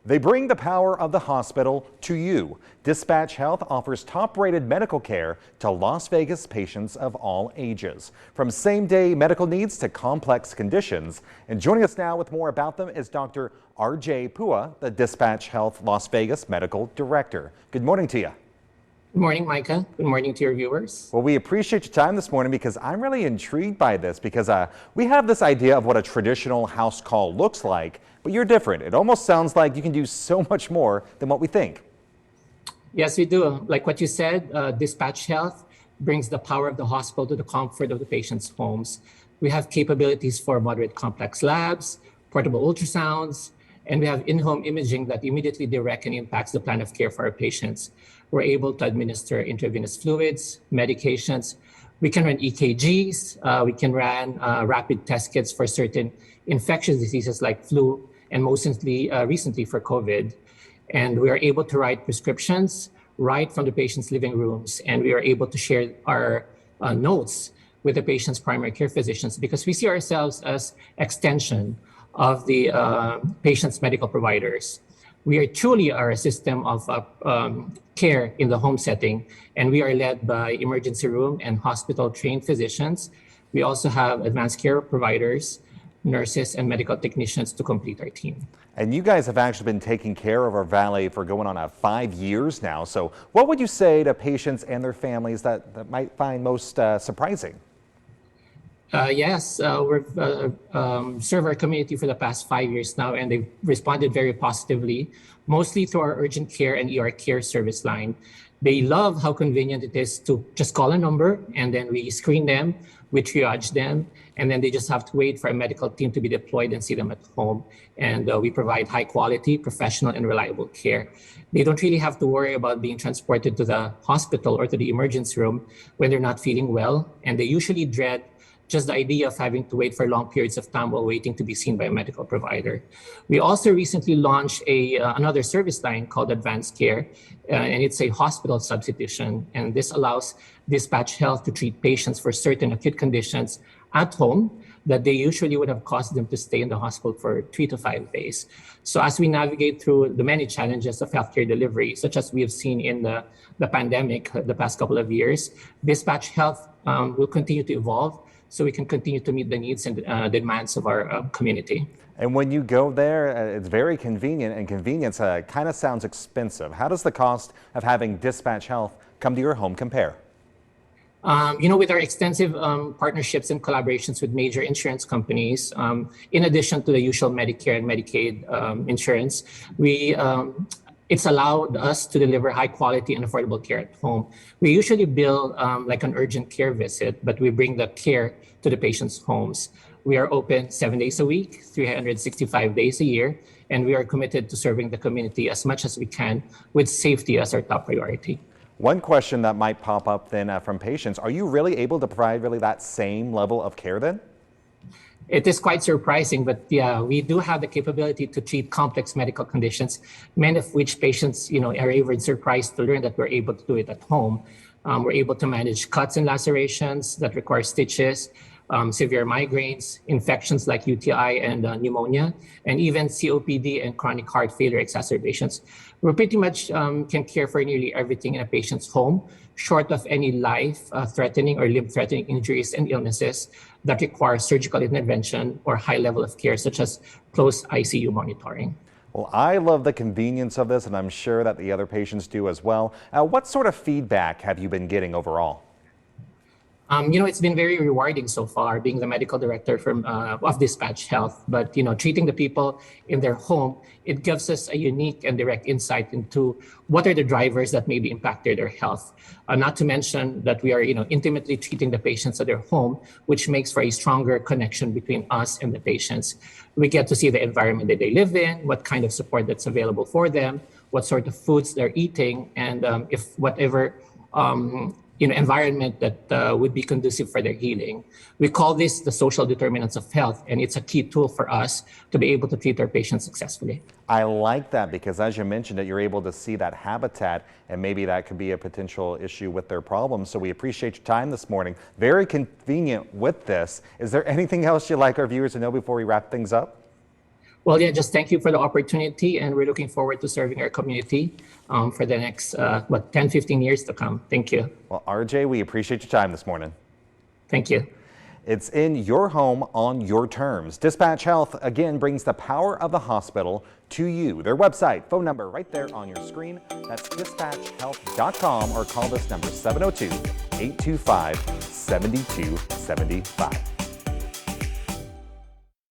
They bring the power of the hospital to you. Dispatch Health offers top-rated medical care to Las Vegas patients of all ages, from same-day medical needs to complex conditions. And joining us now with more about them is Dr. R.J. Pua, the Dispatch Health Las Vegas Medical Director. Good morning to you. Good morning, Micah. Good morning to your viewers. Well, we appreciate your time this morning because I'm really intrigued by this because we have this idea of what a traditional house call looks like, but you're different. It almost sounds like you can do so much more than what we think. Yes, we do. Like what you said, Dispatch Health brings the power of the hospital to the comfort of the patient's homes. We have capabilities for moderate complex labs, portable ultrasounds, and we have in-home imaging that immediately direct and impacts the plan of care for our patients. We're able to administer intravenous fluids, medications. We can run EKGs. We can run rapid test kits for certain infectious diseases like flu, and most recently for COVID. And we are able to write prescriptions right from the patient's living rooms. And we are able to share our notes with the patient's primary care physicians because we see ourselves as extension of the patient's medical providers. We are truly a system of care in the home setting, and we are led by emergency room and hospital trained physicians. We also have advanced care providers, nurses, and medical technicians to complete our team. And you guys have actually been taking care of our valley for going on 5 years now. So what would you say to patients and their families that might find most surprising? Yes, we've served our community for the past 5 years now, and they've responded very positively, mostly through our urgent care and ER care service line. They love how convenient it is to just call a number, and then we screen them, we triage them, and then they just have to wait for a medical team to be deployed and see them at home. And we provide high quality, professional, and reliable care. They don't really have to worry about being transported to the hospital or to the emergency room when they're not feeling well, and they usually dread just the idea of having to wait for long periods of time while waiting to be seen by a medical provider. We also recently launched another service line called Advanced Care, and it's a hospital substitution. And this allows Dispatch Health to treat patients for certain acute conditions at home that they usually would have caused them to stay in the hospital for 3 to 5 days. So as we navigate through the many challenges of healthcare delivery, such as we have seen in the pandemic the past couple of years, Dispatch Health will continue to evolve so we can continue to meet the needs and demands of our community. And when you go there, it's very convenient, and convenience kind of sounds expensive. How does the cost of having Dispatch Health come to your home compare? With our extensive partnerships and collaborations with major insurance companies, in addition to the usual Medicare and Medicaid insurance, it's allowed us to deliver high quality and affordable care at home. We usually bill like an urgent care visit, but we bring the care to the patient's homes. We are open 7 days a week, 365 days a year, and we are committed to serving the community as much as we can with safety as our top priority. One question that might pop up then from patients, are you really able to provide that same level of care then? It is quite surprising, but yeah, we do have the capability to treat complex medical conditions, many of which patients, are even surprised to learn that we're able to do it at home. We're able to manage cuts and lacerations that require stitches, severe migraines, infections like UTI and pneumonia, and even COPD and chronic heart failure exacerbations. We pretty much can care for nearly everything in a patient's home, short of any life-threatening or limb-threatening injuries and illnesses that require surgical intervention or high level of care, such as close ICU monitoring. Well, I love the convenience of this, and I'm sure that the other patients do as well. What sort of feedback have you been getting overall? It's been very rewarding so far being the medical director of Dispatch Health, but treating the people in their home, it gives us a unique and direct insight into what are the drivers that maybe impacted their health. Not to mention that we are intimately treating the patients at their home, which makes for a stronger connection between us and the patients. We get to see the environment that they live in, what kind of support that's available for them, what sort of foods they're eating, and if whatever environment that would be conducive for their healing. We call this the social determinants of health, and it's a key tool for us to be able to treat our patients successfully. I like that because, as you mentioned, that you're able to see that habitat, and maybe that could be a potential issue with their problems. So we appreciate your time this morning. Very convenient with this. Is there anything else you'd like our viewers to know before we wrap things up? Well, yeah, just thank you for the opportunity, and we're looking forward to serving our community for the next, 10, 15 years to come. Thank you. Well, RJ, we appreciate your time this morning. Thank you. It's in your home on your terms. Dispatch Health, again, brings the power of the hospital to you. Their website, phone number right there on your screen. That's dispatchhealth.com or call this number 702-825-7275.